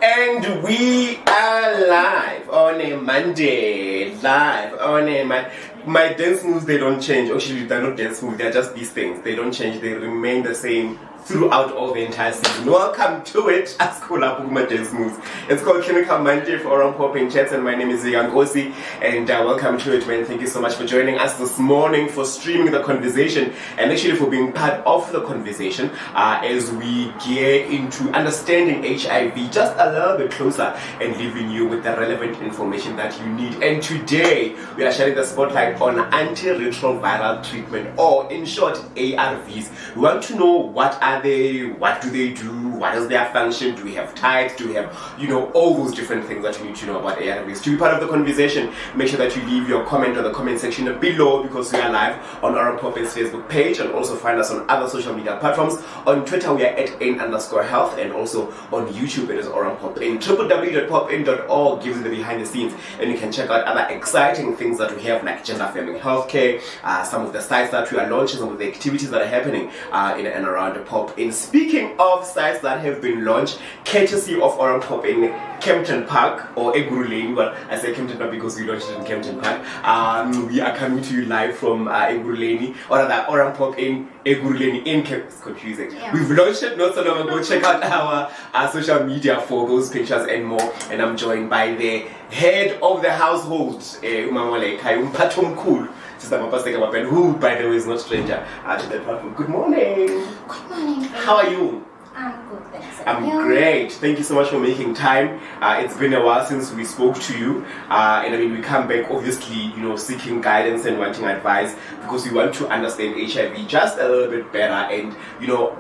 And we are live on a Monday. My dance moves, they don't change. Actually, they're not dance moves, they're just these things. They don't change, they remain the same throughout all the entire season. Welcome to it. It's called Dance Moves. It's called Clinical Monday for Around Popping Chats, and my name is Nkosi. And welcome to it, man. Thank you so much for joining us this morning, for streaming the conversation, and actually for being part of the conversation as we gear into understanding HIV just a little bit closer and leaving you with the relevant information that you need. And today we are sharing the spotlight on antiretroviral treatment, or in short, ARVs. We want to know what are they, what do they do, what is their function, do we have types, do we have, all those different things that you need to know about ARVs. To be part of the conversation, make sure that you leave your comment on the comment section below, because we are live on Around Popping's Facebook page, and also find us on other social media platforms. On Twitter we are at @n_health, and also on YouTube it is Around Popping. www.popin.org gives you the behind the scenes, and you can check out other exciting things that we have, like gender affirming healthcare, some of the sites that we are launching, some of the activities that are happening in and around the Pop. In speaking of sites that have been launched, courtesy of Around Pop in Kempton Park, or Eguruleni. Well, I say Kempton Park because we launched it in Kempton Park. We are coming to you live from Eguruleni, or rather Around Pop in Eguruleni in Kempton. It's confusing. Yeah. We've launched it not so long ago. Check out our social media for those pictures and more. And I'm joined by the head of the household, Umamole Kayum Cool. Sister Mapaseka Mabena, who, by the way, is not stranger to the platform. Good morning. Good morning. How are you? I'm good, thanks. I'm great. Thank you so much for making time. It's been a while since we spoke to you, and I mean, we come back obviously, seeking guidance and wanting advice, because we want to understand HIV just a little bit better, and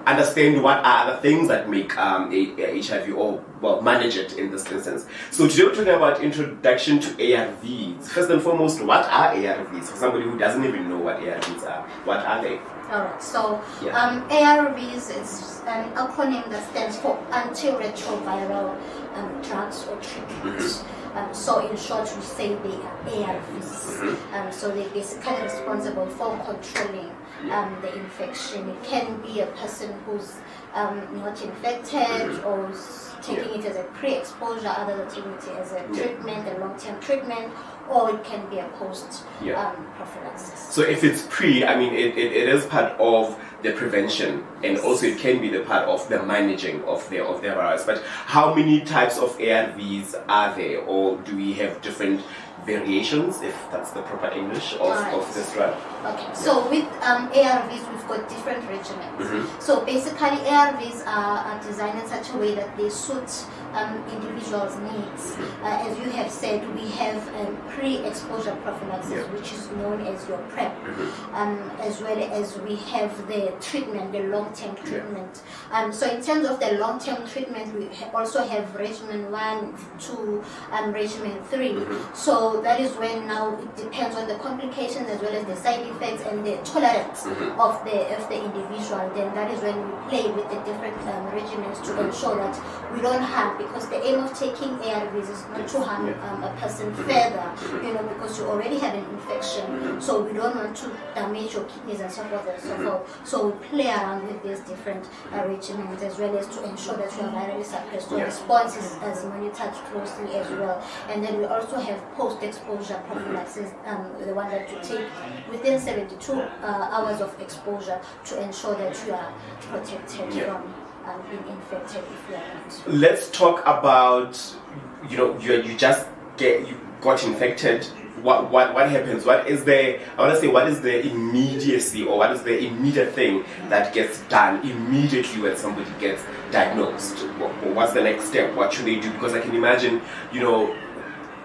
understand what are the things that make HIV, or manage it in this instance. So today we're talking about introduction to ARVs. First and foremost, what are ARVs? For somebody who doesn't even know what ARVs are, what are they? Alright, so ARVs is an acronym that stands for antiretroviral drugs or treatments. So in short, we say they are ARVs. So they're basically responsible for controlling the infection. It can be a person who's not infected, or taking it as a pre-exposure, others are taking it as a treatment, a long-term treatment, or it can be a post-prophylaxis. So if it's pre, I mean, it is part of the prevention, and also it can be the part of the managing of the virus. But how many types of ARVs are there, or do we have different variations, if that's the proper English, of this drug? Okay, so with ARVs, we've got different regimens. So basically, ARVs are designed in such a way that they suit individuals' needs. As you have said, we have pre-exposure prophylaxis, which is known as your PrEP, as well as we have the treatment, the long-term treatment. So in terms of the long-term treatment, we also have regimen 1, 2, regimen 3. So that is when now it depends on the complications as well as the side effects and the tolerance of the individual. Then that is when we play with the different regimens to ensure that we don't harm, because the aim of taking ARVs is not to harm a person further, because you already have an infection, so we don't want to damage your kidneys and so forth and so forth. So we play around with these different regimens, as well as to ensure that you are virally suppressed. So response is monitored closely as well. And then we also have post-exposure prophylaxis, the one that you take within 72 hours of exposure, to ensure that you are protected from being infected if you are not. Let's talk about, you got infected. What happens? What is the immediacy, or what is the immediate thing that gets done immediately when somebody gets diagnosed? What's the next step? What should they do? Because I can imagine,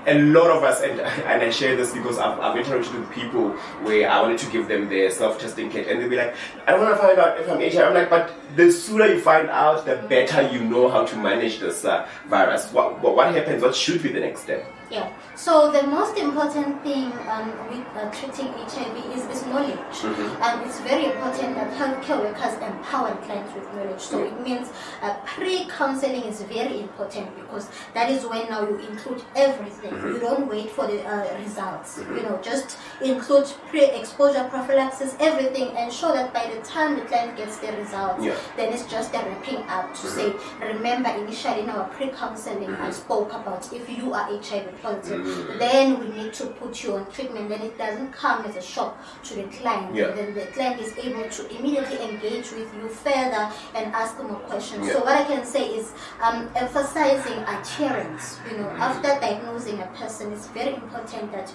a lot of us, and I share this because I've interacted with people where I wanted to give them their self-testing kit, and they'll be like, I want to find out if I'm HIV. I'm like, but the sooner you find out, the better you know how to manage this virus. What happens? What should be the next step? Yeah. So the most important thing with treating HIV is knowledge. It's very important that healthcare workers empower clients with knowledge. So it means pre-counseling is very important, because that is when now you include everything. You don't wait for the results. Just include pre-exposure prophylaxis, everything, ensure that by the time the client gets the results, then it's just a wrapping up to say, remember initially in our pre-counseling I spoke about if you are HIV positive, then we need to put you on treatment. Then it doesn't come as a shock to the client. Then the client is able to immediately engage with you further and ask more questions. So what I can say is emphasizing adherence. After diagnosing a person, it's very important that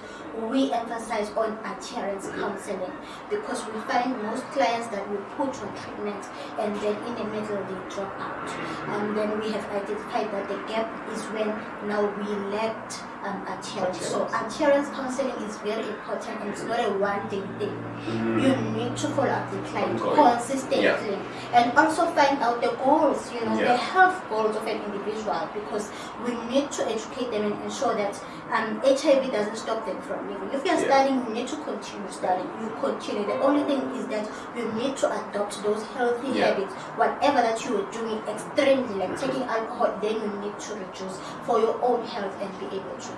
we emphasize on adherence counseling, because we find most clients that we put on treatment and then in the middle they drop out. And then we have identified that the gap is when now we lacked adherence. So adherence counseling is very important, and it's not a one-day thing. You need to follow up the client consistently and also find out the goals, the health goals of an individual, because we need to educate them and ensure that HIV doesn't stop them from living. If you're studying, you need to continue studying. You continue. The only thing is that you need to adopt those healthy habits. Whatever that you are doing extremely, like taking alcohol, then you need to reduce for your own health and be able to.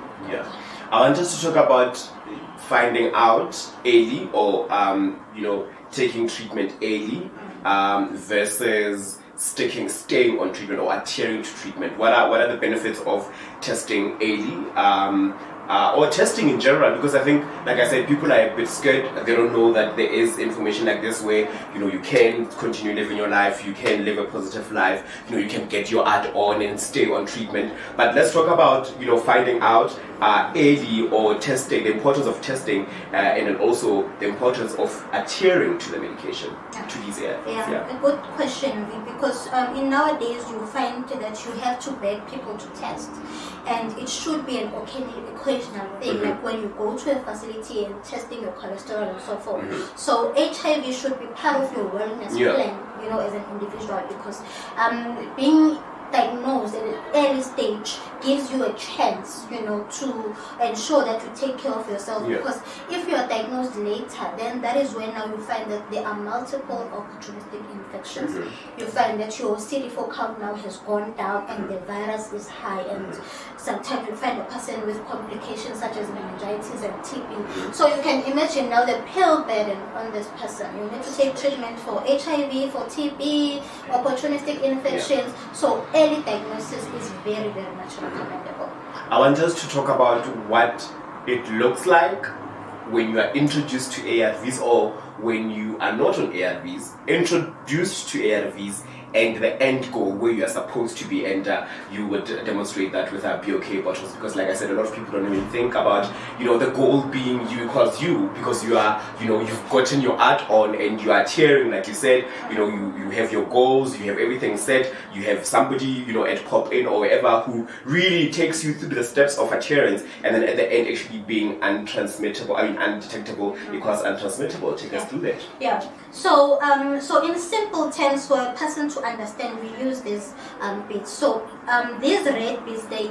I want us to talk about finding out early, or taking treatment early versus staying on treatment or adhering to treatment. What are the benefits of testing early? Or testing in general, because I think, like I said, people are a bit scared. They don't know that there is information like this where you can continue living your life, you can live a positive life, you can get your add-on and stay on treatment. But let's talk about finding out early, or testing, the importance of testing, and then also the importance of adhering to the medication, to these areas. A good question, because in nowadays you find that you have to beg people to test, and it should be an occasional thing, like when you go to a facility and testing your cholesterol and so forth. So HIV should be part of your wellness plan, as an individual, because being diagnosed at an early stage gives you a chance, to ensure that you take care of yourself. Because if you are diagnosed later, then that is when now you find that there are multiple opportunistic infections. You find that your CD4 count now has gone down and the virus is high, and sometimes you find a person with complications such as meningitis and TB. So you can imagine now the pill burden on this person. You need to take treatment for HIV, for TB, opportunistic infections. So early diagnosis is very, very much recommendable. I want us to talk about what it looks like when you are introduced to ARVs, or when you are not on ARVs, introduced to ARVs, and the end goal where you are supposed to be, and you would demonstrate that with our BOK bottles, because like I said, a lot of people don't even think about the goal being because you are you've gotten your add-on and you are adhering, like you said, you have your goals, you have everything set, you have somebody at pop-in or wherever who really takes you through the steps of adherence, and then at the end actually being undetectable equals untransmittable. Take us through that. So in simple terms, for a person to understand, we use these bits. So these red bits, they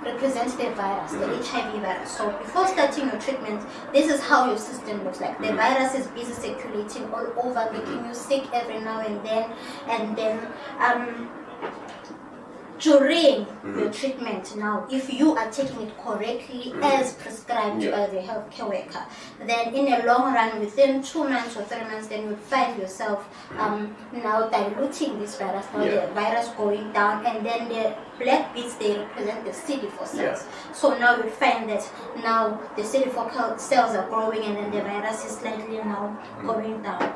represent the virus, the HIV virus. So before starting your treatment, this is how your system looks like. The virus is busy circulating all over, making you sick every now and then during your treatment now, if you are taking it correctly as prescribed by the healthcare worker, then in the long run, within 2 months or 3 months, then you find yourself now diluting this virus, now the virus going down, and then the black bits, they represent the CD4 cells. So now you find that now the CD4 cells are growing, and then the virus is slightly now going down.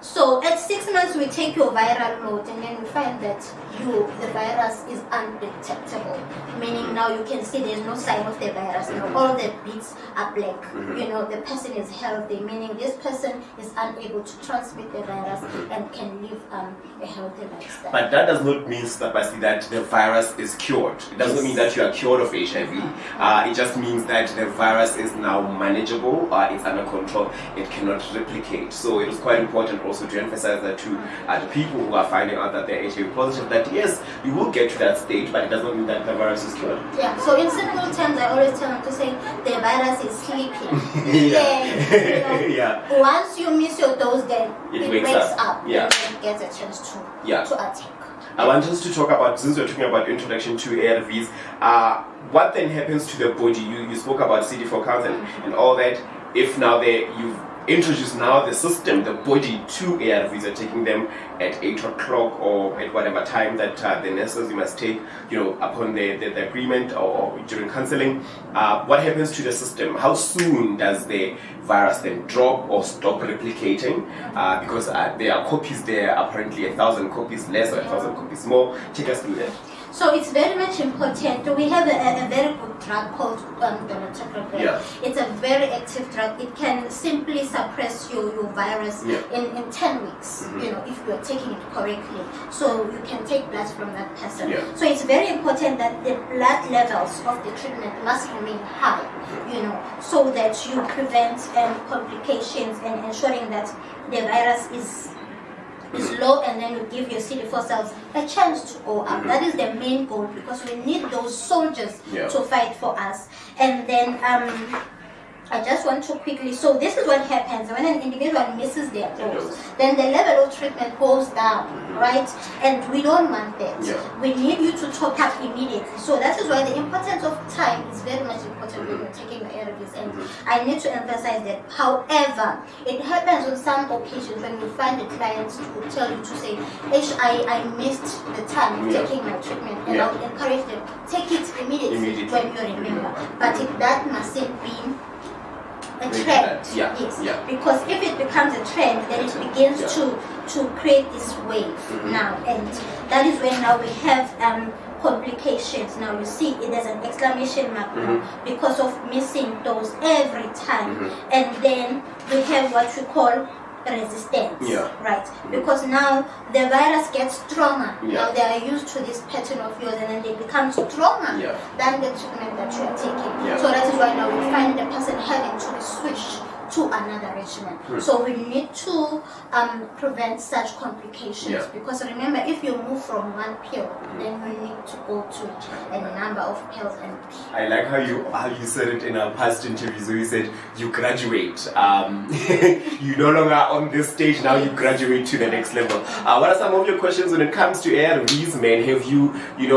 So at 6 months, we take your viral load, and then we find that the virus is undetectable, meaning now you can see there's no sign of the virus. All the bits are black. The person is healthy, meaning this person is unable to transmit the virus and can live a healthy lifestyle. But that does not mean that the virus is cured. It doesn't mean that you are cured of HIV. It just means that the virus is now manageable, it's under control, it cannot replicate. So it is quite important also to emphasize that to the people who are finding out that they're HIV positive, that yes, you will get to that stage, but it does not mean that the virus is cured. So in simple terms, I always tell them to say the virus is sleeping. Once you miss your dose, then it wakes up and then gets a chance to attack. I want us to talk about, since we're talking about introduction to ARVs, what then happens to the body? You spoke about CD4 counts and all that. if now you've introduced now the system, the body to ARVs, are taking them at 8 o'clock or at whatever time that the nurses you must take, upon the agreement or during counseling. What happens to the system? How soon does the virus then drop or stop replicating? Because there are copies there, apparently 1,000 copies less or 1,000 copies more. Take us through that. So it's very much important. We have a very good drug called Antiretroviral. Yeah. It's a very active drug. It can simply suppress your virus in 10 weeks, if you are taking it correctly. So you can take blood from that person. Yeah. So it's very important that the blood levels of the treatment must remain high, so that you prevent complications and ensuring that the virus is low, and then you give your CD4 cells a chance to go up. That is the main goal, because we need those soldiers to fight for us. And then I just want to quickly, so this is what happens when an individual misses their dose, then the level of treatment goes down, right? And we don't want that. We need you to top up immediately. So that is why the importance of time is very much important when you're taking the ARVs. And I need to emphasize that. However, it happens on some occasions when you find the clients who tell you to say, I missed the time of taking my treatment, and I would encourage them, take it immediately when you remember. But that mustn't be a trend. Yes. Because if it becomes a trend, then it begins to create this wave now, and that is when now we have complications. Now you see there's an exclamation mark now because of missing those every time, and then we have what we call resistance, right? Because now the virus gets stronger. Now they are used to this pattern of yours, and then they become stronger than the treatment that you are taking. So that is why now we find the person having to switch to another regimen. So we need to prevent such complications, because remember, if you move from one pill, then you need to go to a number of pills. And I like how you said it in our past interviews, where you said you graduate. You're no longer on this stage, now you graduate to the next level. What are some of your questions when it comes to ARVs, man? Have you,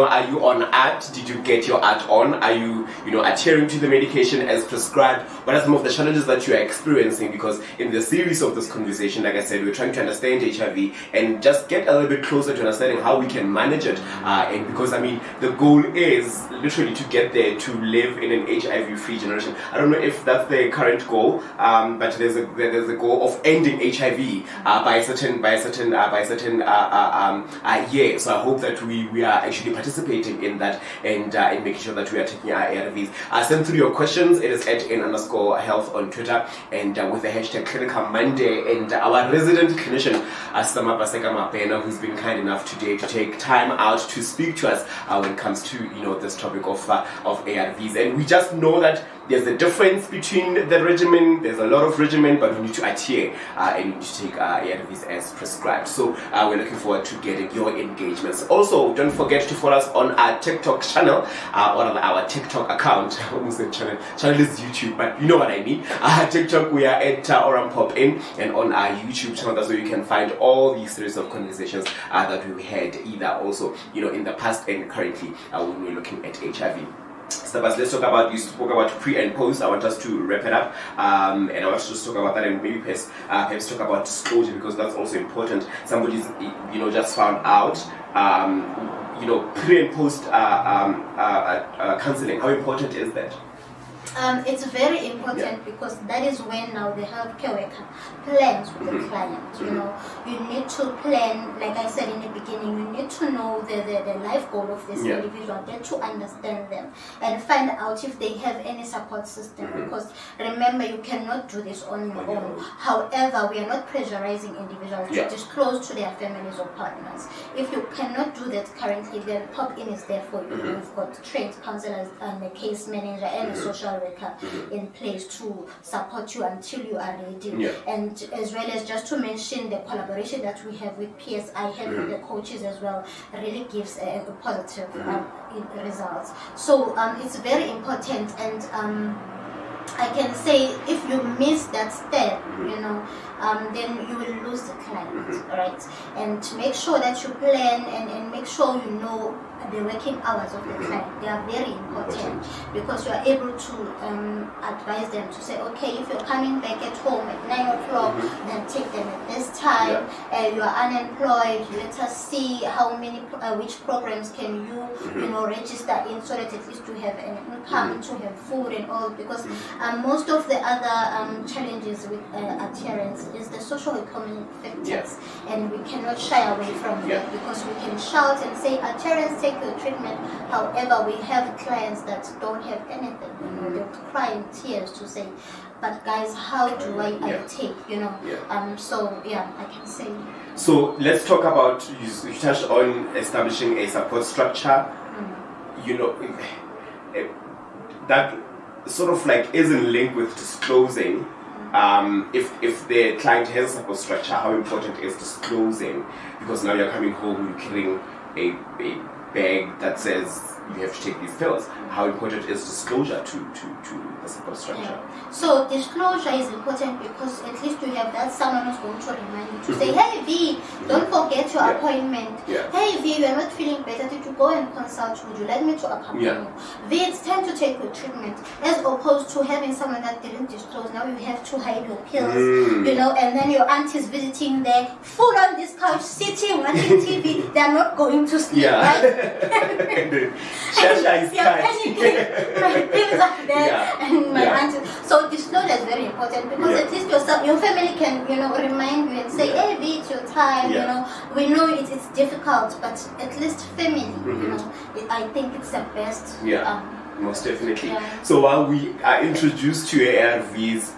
are you on ART? Did you get your ART on? Are you, adhering to the medication as prescribed? What are some of the challenges that you are experiencing? Because in the series of this conversation, like I said, we're trying to understand HIV and just get a little bit closer to understanding how we can manage it. And because, the goal is literally to get there, to live in an HIV-free generation. I don't know if that's the current goal, but there's a goal of ending HIV by a certain year. So I hope that we are actually participating in that, and in making sure that we are taking our ARVs. Send through your questions. It is @n_health on Twitter, and with the hashtag Clinical Monday, and our resident clinician, Mapaseka Mabena, who's been kind enough today to take time out to speak to us when it comes to this topic of ARVs. And we just know that there's a difference between the regimen. There's a lot of regimen, but we need to adhere and we need to take ARVs as prescribed. So we're looking forward to getting your engagements. Also, don't forget to follow us on our TikTok channel, or our TikTok account. I almost said channel. Channel is YouTube, but you know what I mean. TikTok, we are at Oram Pop In, and on our YouTube channel, that's where you can find all these series of conversations that we had, either also in the past and currently when we're looking at HIV. Stabas, let's talk about, you spoke about pre and post. I want us to wrap it up, and I want us to just talk about that, and maybe perhaps talk about disclosure, because that's also important. Somebody's just found out pre and post counseling. How important is that? It's very important because that is when now the healthcare worker plans with the client. You need to plan, like I said in the beginning, you need to know the life goal of this individual, then to understand them and find out if they have any support system. Because remember, you cannot do this on your own. However, we are not pressurizing individuals to disclose to their families or partners. If you cannot do that currently, then Pop In is there for you. We've got trained counselors and a case manager and a social worker in place to support you until you are ready. And as well as just to mention the collaboration that we have with PSI, having the coaches as well, really gives a positive results. So it's very important, and I can say if you miss that step, then you will lose the client, right? And to make sure that you plan and make sure you know the working hours of the client. They are very important because you are able to advise them to say, okay, if you're coming back at home at 9 o'clock, then take them at this time. You are unemployed, let us see how many, which programs can you, register in, so that at least you have an income, to have food and all. Because most of the other challenges with adherence is the socio-economic factors, and we cannot shy away from that, because we can shout and say adherence, take your treatment. However, we have clients that don't have anything. They'll cry in tears to say, but guys, how do I take? So I can say. So let's talk about, you touched on establishing a support structure. That sort of like isn't linked with disclosing. If the client has a support structure, how important is disclosing? Because now you're coming home, you're carrying a bag that says you have to take these pills. How important is disclosure to the support structure? So disclosure is important because at least you have that someone who's going to remind you to say, hey V, don't forget your appointment. Hey V, you are not feeling better. Did you go and consult? Would you like me to accompany you? V, it's time to take your treatment. As opposed to having someone that didn't disclose. Now you have to hide your pills, and then your aunt is visiting there, full on this couch, sitting, watching TV. They're not going to sleep, right? Shasha is panicking. My pills are there, and my aunt. So disclosure is very important because at least your family can, remind you and say, hey, V, it's your time. We know it's difficult, but at least family, I think it's the best. Most definitely. So while we are introduced to ARVs,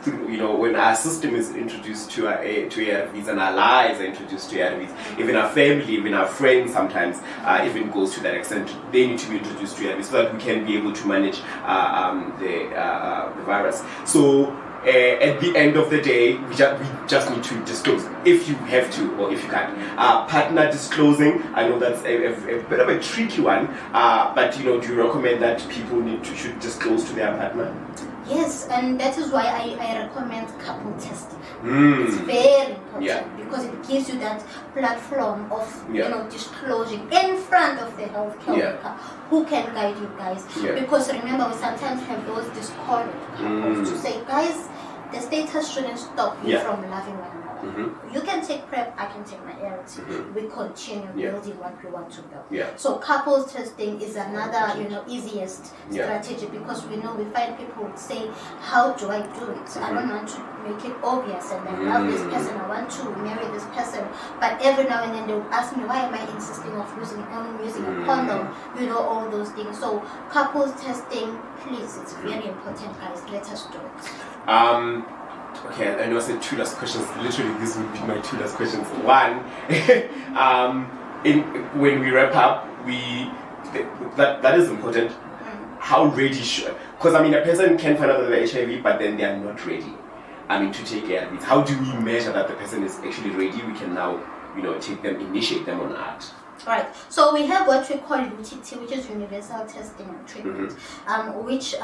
when our system is introduced to ARVs and our lives are introduced to ARVs, even our family, even our friends sometimes even goes to that extent, they need to be introduced to ARVs so that we can be able to manage the virus. So at the end of the day, we just need to disclose if you have to or if you can't. Partner disclosing, I know that's a bit of a tricky one, but do you recommend that people should disclose to their partner? Yes, and that is why I recommend couple testing. It's very important because it gives you that platform of disclosing in front of the healthcare worker who can guide you guys. Because remember, we sometimes have those discordant couples to say, guys, the status shouldn't stop you from loving one another. You can take PrEP, I can take my ART. We continue building what we want to build. So couples testing is another, easiest strategy, because we find people would say, how do I do it? I don't want to make it obvious and I love this person, I want to marry this person, but every now and then they would ask me, why am I insisting of using a condom? All those things. So couples testing, please, it's very important, guys. Let us do it. Okay, I know I said 2 last questions. Literally, this would be my 2 last questions. One, when we wrap up, that is important. How ready should? Because a person can find out that they're HIV, but then they are not ready. To take ARVs. How do we measure that the person is actually ready? We can now, initiate them on ART. Right. So we have what we call UTT, which is Universal Testing and Treatment, which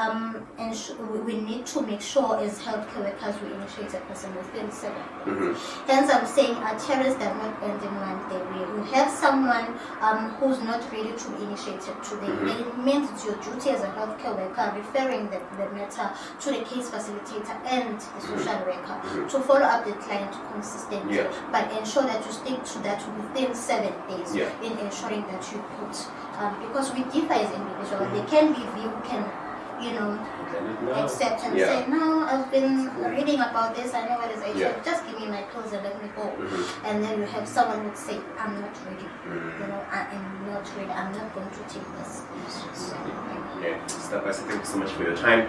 we need to make sure as healthcare workers we initiate a person within 7 days. Hence, I'm saying adherence does not end in one day. We have someone who's not ready to be initiated today. And it means it's your duty as a healthcare worker referring the matter to the case facilitator and the social worker to follow up the client consistently, but ensure that you stick to that within 7 days. In ensuring that you put, because we differ as individuals, they can be you can, accept and say, no, I've been reading about this, I know what is HIV, just give me my pills and let me go. And then you have someone who would say, I'm not ready, I am not ready, I'm not going to take this. Step by step, thank you so much for your time.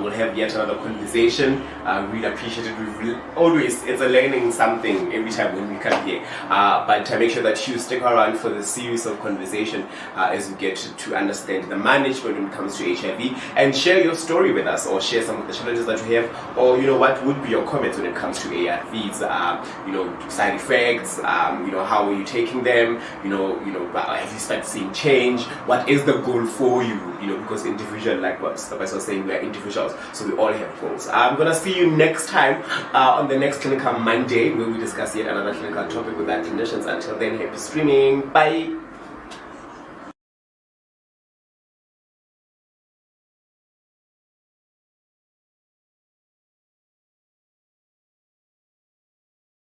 We'll have yet another conversation. Really appreciate it. It's a learning something every time when we come here. But make sure that you stick around for the series of conversation as we get to understand the management when it comes to HIV. and share your story with us, or share some of the challenges that you have, or what would be your comments when it comes to ARVs, side effects, how are you taking them, have you started seeing change, what is the goal for you, because individual, like what Mr. was saying, we are individuals, so we all have goals. I'm gonna see you next time on the next Clinical Monday, where we discuss yet another clinical topic with our clinicians. Until then, happy streaming, bye.